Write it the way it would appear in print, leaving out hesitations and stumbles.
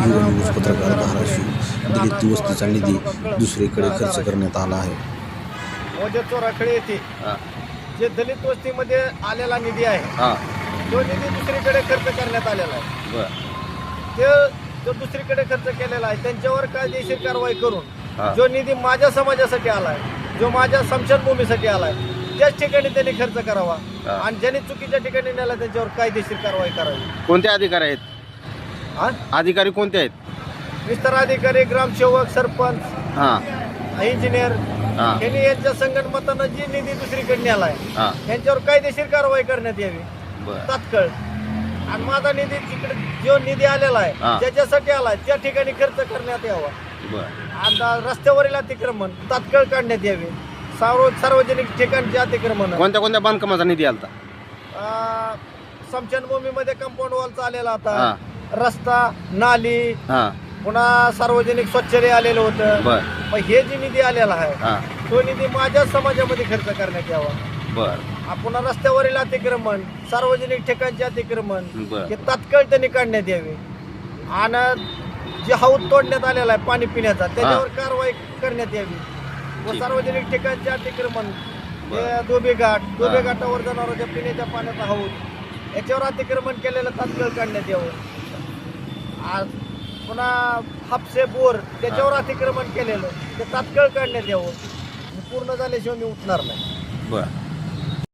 युवा न्यूज पत्रकार धाराशिव दलित वस्तीचा निधी दुसरीकडे खर्च करण्यात आला आहे. मोजे चोराखळे येथे हां जे दलित वस्तीमध्ये आलेला निधी आहे हां तो निधी दुसरीकडे खर्च करण्यात आलेला आहे. बरं ते जो दुसरीकडे खर्च केलेला आहे त्यांच्यावर कायदेशीर कारवाई हां. करून जो निधी माझ्या समाजासाठी आलाय, जो माझ्या स्मशानभूमीसाठी आलाय, त्याच ठिकाणी त्यांनी खर्च करावा हां. आणि ज्यांनी चुकीच्या ठिकाणी नेला त्यांच्यावर कायदेशीर कारवाई करावी. कोणते अधिकारी आहेत? हा अधिकारी कोणते आहेत? विस्तार अधिकारी, ग्रामसेवक, सरपंच, हां इंजिनियर हां यांनी यांच्या संगणमतानं जी निधी दुसरीकडे नेलाय हां त्यांच्यावर कायदेशीर कारवाई करण्यात यावी बरं तात्काळ. आणि माझा निधी तिकडे जो निधी आलेला आहे हां. ज्याच्यासाठी आलाय त्या ठिकाणी खर्च करण्यात यावा. बरं आणि रस्त्यावरील अतिक्रमण तात्काळ काढण्यात यावे. सार्वजनिक ठिकाणचे अतिक्रमण कोणत्या कोणत्या बांधकामाचा निधी आलता? स्मशानभूमीमध्ये कंपाऊंड वॉलचा आलेला हां होता, रस्ता, नाली, हां पुन्हा सार्वजनिक शौचालय आलेलं होतं. बरं मग हे जे निधी आलेला आहे हां तो निधी माझ्या समाजामध्ये खर्च करण्यात यावा. बरं पुन्हा रस्त्यावरील अतिक्रमण, सार्वजनिक ठिकाणचे अतिक्रमण बरं हे तात्काळ त्यांनी काढण्यात यावे. आणि जे हौद तोडण्यात आलेला आहे पाणी पिण्याचा त्याच्यावर कारवाई करण्यात यावी. व ठीक. सार्वजनिक ठिकाणचे अतिक्रमण बरं. हे धोबे घाटावर जनावरांच्या पिण्याच्या पाण्याचा हौद याच्यावर अतिक्रमण केलेलं तात्काळ काढण्यात यावं. पुन्हा हापसे बोर त्याच्यावर अतिक्रमण केलेलं ते तात्काळ काढण्यात यावं. पूर्ण झाल्याशिवाय मी उठणार नाही. बरं